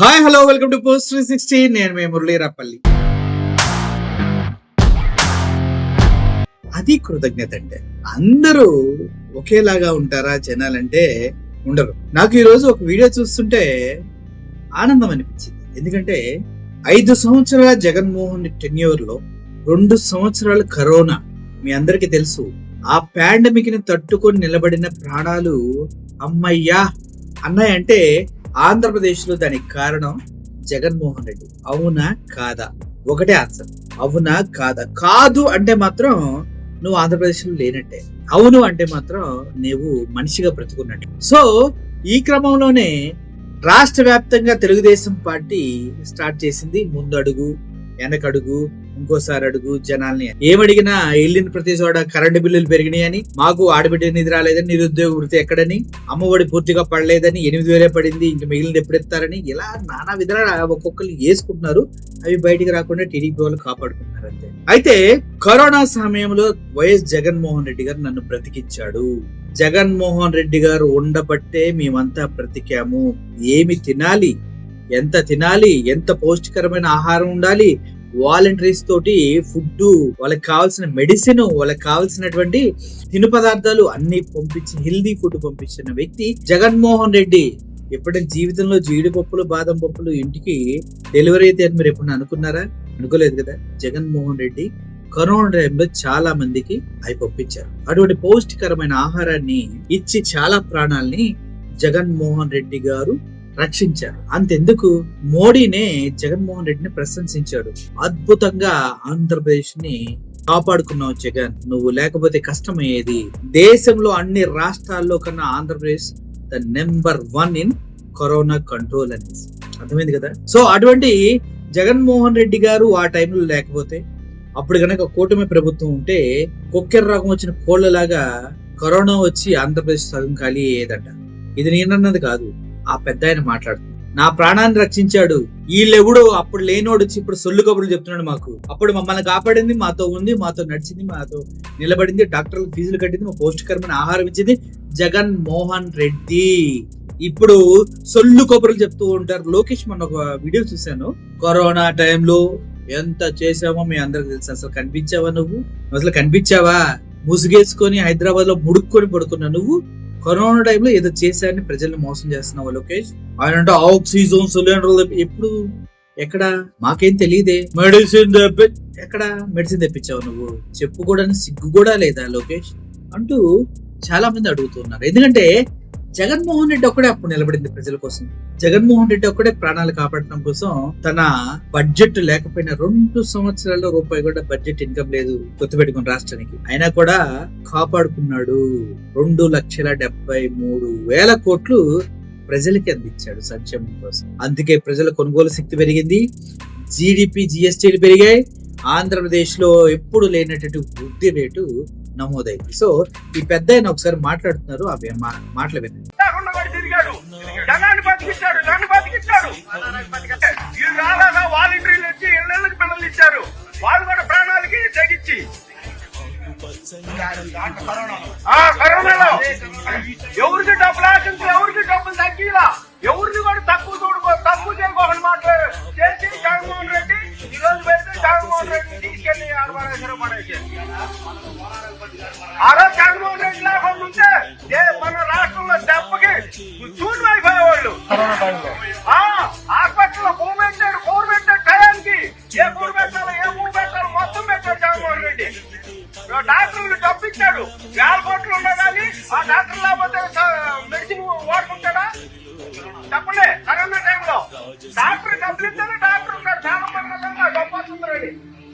Hi hello welcome to post 360. నేను మీ మురళీరాపల్లి. అది కృతజ్ఞత అంటే అందరూ ఒకేలాగా ఉంటారా జనాలంటే ఉండరు. నాకు ఈ రోజు ఒక వీడియో చూస్తుంటే ఆనందం అనిపించింది. ఎందుకంటే 5 సంవత్సరాల జగన్మోహన్ టెన్యూర్ లో 2 సంవత్సరాలు కరోనా. మీ అందరికీ తెలుసు, ఆ పాండమిక్ ని తట్టుకొని నిలబడిన ప్రాణాలు అమ్మయ్యా అన్నాయంటే ఆంధ్రప్రదేశ్ లో దానికి కారణం జగన్మోహన్ రెడ్డి. అవునా కాదా? ఒకటే ఆన్సర్, అవునా కాదా? కాదు అంటే మాత్రం నువ్వు ఆంధ్రప్రదేశ్ లో లేనట్టే, అవును అంటే మాత్రం నువ్వు మనిషిగా బ్రతుకున్నట్టు. సో ఈ క్రమంలోనే రాష్ట్ర వ్యాప్తంగా తెలుగుదేశం పార్టీ స్టార్ట్ చేసింది ముందడుగు వెనకడుగు ఇంకోసారి అడుగు. జనాల్ని ఏమడిగినా వెళ్ళిన ప్రతి చోట కరెంటు బిల్లులు పెరిగినాయని, మాకు ఆడబిడ్డ నిధి రాలేదని, నిరుద్యోగ వృత్తి ఎక్కడని, అమ్మఒడి పూర్తిగా పడలేదని, 8,000 పడింది ఇంక మిగిలిన ఎప్పుడెత్తారని, ఇలా నానా విధాలు ఒక్కొక్కరు వేసుకుంటున్నారు. అవి బయటికి రాకుండా టీడీపీ వాళ్ళు కాపాడుకుంటున్నారు అంతే. అయితే కరోనా సమయంలో వైఎస్ జగన్మోహన్ రెడ్డి గారు నన్ను బ్రతికించాడు. జగన్మోహన్ రెడ్డి గారు ఉండబట్టే మేమంతా బ్రతికాము. ఏమి తినాలి, ఎంత తినాలి, ఎంత పౌష్టికరమైన ఆహారం ఉండాలి, వాలంటీర్స్ తోటి ఫుడ్, వాళ్ళకి కావాల్సిన మెడిసిన్, వాళ్ళకి కావాల్సినటువంటి తిను పదార్థాలు అన్ని పంపించి హెల్దీ ఫుడ్ పంపించిన వ్యక్తి జగన్మోహన్ రెడ్డి. ఎప్పుడైనా జీవితంలో జీడిపప్పులు బాదం పప్పులు ఇంటికి డెలివరీ అయితే అని మీరు ఎప్పుడైనా అనుకున్నారా? అనుకోలేదు కదా. జగన్మోహన్ రెడ్డి కరోనా టైంలో చాలా మందికి అవి పంపించారు. అటువంటి పౌష్టికరమైన ఆహారాన్ని ఇచ్చి చాలా ప్రాణాలని జగన్మోహన్ రెడ్డి గారు రక్షించారు. అంతెందుకు, మోడీనే జగన్మోహన్ రెడ్డిని ప్రశంసించాడు. అద్భుతంగా ఆంధ్రప్రదేశ్ ని కాపాడుకున్నావు జగన్, నువ్వు లేకపోతే కష్టమయ్యేది. దేశంలో అన్ని రాష్ట్రాల్లో కన్నా Andhra Pradesh the number 1 in corona control అనేసి అర్థమైంది కదా. సో అటువంటి జగన్మోహన్ రెడ్డి గారు ఆ టైంలో లేకపోతే, అప్పుడు కనుక కూటమి ప్రభుత్వం ఉంటే కొక్కెర రోగం వచ్చిన కోళ్లలాగా కరోనా వచ్చి ఆంధ్రప్రదేశ్ సగం ఖాళీ అయ్యేదట. ఇది నేనన్నది కాదు, ఆ పెద్ద ఆయన మాట్లాడుతుంది. నా ప్రాణాన్ని రక్షించాడు. వీళ్ళెవడో అప్పుడు లేనోడు వచ్చి ఇప్పుడు సొల్లు కబుర్లు చెప్తున్నాడు మాకు. అప్పుడు మమ్మల్ని కాపాడింది, మాతో ఉంది, మాతో నడిచింది, మాతో నిలబడింది, డాక్టర్లకు ఫీజులు కట్టింది, మా పౌష్టికరమైన ఆహారం ఇచ్చింది జగన్ మోహన్ రెడ్డి. ఇప్పుడు సొల్లు కబుర్లు చెప్తూ ఉంటారు. లోకేష్ మొన్న ఒక వీడియో చూశాను, కరోనా టైంలో ఎంత చేసామో మీ అందరికి తెలుసు. అసలు కనిపించావా నువ్వు? అసలు కనిపించావా? ముసుగేసుకొని హైదరాబాద్ లో ముడుక్కొని పడుకున్నా నువ్వు. కరోనా టైంలో ఏదో చేశారని ప్రజల్ని మోసం చేస్తున్నావు లోకేష్. ఆయన అంటే ఆక్సిజన్ సిలిండర్లు ఎప్పుడు ఎక్కడ మాకేం తెలియదే. మెడిసిన్ ఎక్కడ మెడిసిన్ తెప్పించావు నువ్వు? చెప్పుకోవడానికి సిగ్గు కూడా లేదా లోకేష్ అంటూ చాలా మంది అడుగుతున్నారు. ఎందుకంటే జగన్మోహన్ రెడ్డి ఒక్కడే అప్పుడు నిలబడింది ప్రజల కోసం. జగన్మోహన్ రెడ్డి ఒక్కడే ప్రాణాలు కాపాడటం కోసం తన బడ్జెట్ లేకపోయినా 2 సంవత్సరాల్లో రూపాయి కూడా బడ్జెట్ ఇన్కమ్ లేదు గుర్తుపెట్టుకుని రాష్ట్రానికి, అయినా కూడా కాపాడుకున్నాడు. 2,73,000 కోట్లు ప్రజలకి అందించాడు సంక్షేమం కోసం. అందుకే ప్రజల కొనుగోలు శక్తి పెరిగింది, జీడిపి జిఎస్టీలు పెరిగాయి, ఆంధ్రప్రదేశ్ లో ఎప్పుడు లేనటువంటి వృద్ధి రేటు నమోదైంది. సో ఈ పెద్ద ఆయన ఒకసారి మాట్లాడుతున్నారు, అవి మాటలు వినండి. వాళ్ళు కూడా ప్రాణాలకి తెగించి కరోనాలో ఎవరికి డబ్బులు ఆశించి ఎవరికి డబ్బులు తగ్గిలా, ఎవరిని కూడా తక్కువ చేయకోకుండా మాట్లాడు చేసి జగన్మోహన్ రెడ్డి ఈ రోజు పెడితే జగన్మోహన్ రెడ్డి తీసుకెళ్లి పడేసి ఆ రోజు జగన్మోహన్ రెడ్డి లేకుండా ఉంటే మన రాష్ట్రంలో దెబ్బకి చూడు అయిపోయేవాళ్ళు. హాస్పిటల్లో గవర్నమెంట్ టయానికి ఏ కూర పెట్టాలో ఏ మూడు పెట్టాలో మొత్తం పెట్టాడు జగన్మోహన్ రెడ్డి. డాక్టర్లు డబ్బిచ్చాడు, 1,000 కోట్లు ఉన్నా కానీ ఆ డాక్టర్ లేకపోతే మెడిసిన్ వాడుకుంటాడా చెప్పండి. కరోనా టైంలో డాక్టర్ డబ్బులు ఇస్తేనే డాక్టర్ ఉంటాడు. చాలా మంది డబ్బు వస్తుందండి,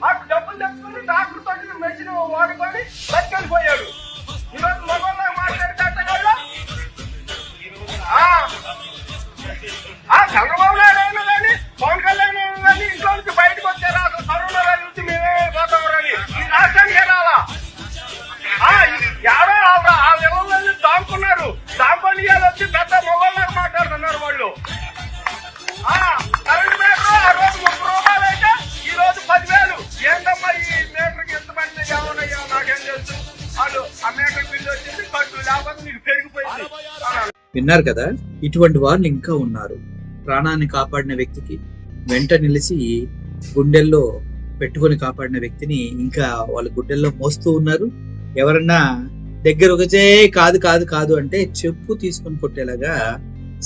ఆ డబ్బులు తెచ్చుకుని డాక్టర్ తోటి మెడిసిన్ వాడుకొని బతికెళ్ళిపోయాడు. ఈరోజు మగవాళ్ళ మాట్లాడితే చంద్రబాబు నాయుడు అయినా కానీ పవన్ కళ్యాణ్ అయినా కానీ ఇంట్లో నుంచి బయటకు వచ్చారా? అసలు కరోనా నుంచి మేమే పోతామని ఈ రాష్ట్రానికి రావా? ఎవరో ఆ నెలల్లో దాముకున్నారు, దాముకొని వచ్చి పెద్ద మొబైల్ మాట్లాడుతున్నారు వాళ్ళు. కరెంట్ మీటర్ ఆ రోజు 30 రూపాయలు అయితే ఈ రోజు 10,000. ఏంటమ్మా ఈ మీటర్కి ఎంత పడింది ఏమన్నాయో నాకేం తెలుసు. వాళ్ళు ఆ మీటర్ బిల్లు వచ్చింది కట్టు, లేకపోతే నీకు పెరిగిపోయింది. విన్నారు కదా, ఇటువంటి వాళ్ళు ఇంకా ఉన్నారు. ప్రాణాన్ని కాపాడిన వ్యక్తికి వెంట నిలిచి గుండెల్లో పెట్టుకొని కాపాడిన వ్యక్తిని ఇంకా వాళ్ళ గుండెల్లో మోస్తూ ఉన్నారు. ఎవరన్నా దగ్గర ఒకచే కాదు కాదు కాదు అంటే చెప్పు తీసుకొని కొట్టేలాగా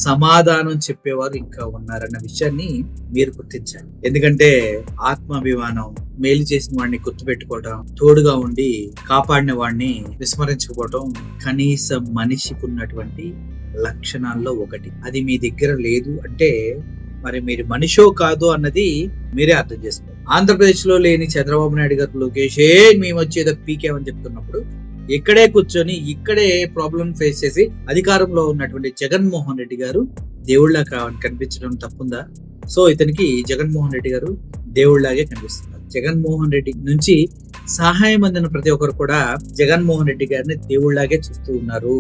సమాధానం చెప్పేవారు ఇంకా ఉన్నారన్న విషయాన్ని మీరు గుర్తించాలి. ఎందుకంటే ఆత్మాభిమానం, మేలు చేసిన వాడిని గుర్తుపెట్టుకోవడం, తోడుగా ఉండి కాపాడిన వాడిని విస్మరించుకోవడం కనీసం మనిషికి ఉన్నటువంటి లక్షణాల్లో ఒకటి. అది మీ దగ్గర లేదు అంటే మరి మీరు మనిషో కాదు అన్నది మీరే అర్థం చేసుకోండి. ఆంధ్రప్రదేశ్ లో లేని చంద్రబాబు నాయుడు గారు లోకేష్ మేము వచ్చేదో పీకేమని చెప్తున్నప్పుడు ఇక్కడే కూర్చొని ఇక్కడే ప్రాబ్లం ఫేస్ చేసి అధికారంలో ఉన్నటువంటి జగన్మోహన్ రెడ్డి గారు దేవుళ్ళ కనిపించడం తప్పుందా? సో ఇతనికి జగన్మోహన్ రెడ్డి గారు దేవుళ్లాగే కనిపిస్తున్నారు. జగన్మోహన్ రెడ్డి నుంచి సహాయం అందిన ప్రతి ఒక్కరు కూడా జగన్మోహన్ రెడ్డి గారిని దేవుళ్లాగే చూస్తూ ఉన్నారు.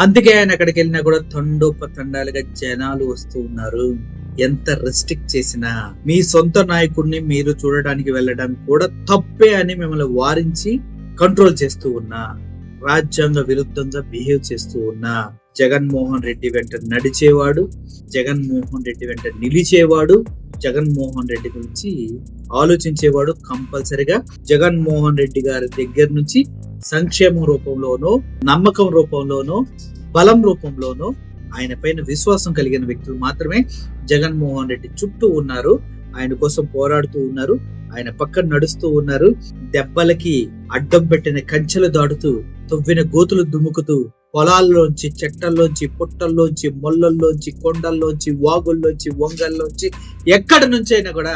అందుకే ఆయన అక్కడికి వెళ్ళినా కూడా తండోపతండాలుగా జనాలు వస్తూ ఉన్నారు. ఎంత రెస్ట్రిక్ట్ చేసినా మీ సొంత నాయకుడిని మీరు చూడడానికి వెళ్ళడానికి కూడా తప్పే అని మిమ్మల్ని వారించి కంట్రోల్ చేస్తూ ఉన్నా, రాజ్యాంగ విరుద్ధంగా బిహేవ్ చేస్తూ ఉన్నా జగన్మోహన్ రెడ్డి వెంట నడిచేవాడు, జగన్మోహన్ రెడ్డి వెంట నిలిచేవాడు, జగన్మోహన్ రెడ్డి గురించి ఆలోచించేవాడు కంపల్సరిగా జగన్మోహన్ రెడ్డి గారి దగ్గర నుంచి సంక్షేమం రూపంలోనో, నమ్మకం రూపంలోనో, బలం రూపంలోనో ఆయన పైన విశ్వాసం కలిగిన వ్యక్తులు మాత్రమే జగన్మోహన్ రెడ్డి చుట్టూ ఉన్నారు. ఆయన కోసం పోరాడుతూ ఉన్నారు, ఆయన పక్కన నడుస్తూ ఉన్నారు. దెబ్బలకి అడ్డం పెట్టిన కంచెలు దాటుతూ, తవ్విన గోతులు దుముకుతూ, పొలాల్లోంచి, చెట్టల్లోంచి, పుట్టల్లోంచి, మొల్లల్లోంచి, కొండల్లోంచి, వాగుల్లోంచి, వంగల్లోంచి ఎక్కడి నుంచి అయినా కూడా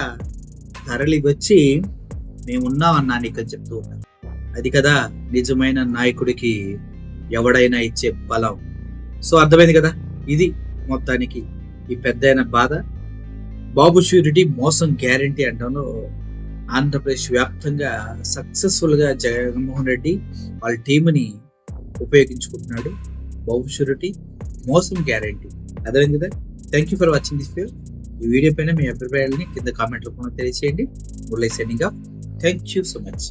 తరలి వచ్చి మేమున్నామన్నా నీకు చెప్తూ ఉన్నారు. అది కదా నిజమైన నాయకుడికి ఎవడైనా ఇచ్చే బలం. సో అర్థమైంది కదా, ఇది మొత్తానికి ఈ పెద్దయిన బాధ. బాబు ష్యూరిటీ మోసం గ్యారంటీ అంటాను. ఆంధ్రప్రదేశ్ వ్యాప్తంగా సక్సెస్ఫుల్ గా జగన్మోహన్ రెడ్డి వాళ్ళ టీంని ఉపయోగించుకుంటున్నాడు. బాబు ష్యూరిటీ మోసం గ్యారంటీ. అర్థమైంది కదా. Thank you for watching this video. ఈ వీడియో పైన మీ అభిప్రాయాలని కింద కామెంట్ రూపంలో తెలియజేయండి. Murali signing off. Thank you so much.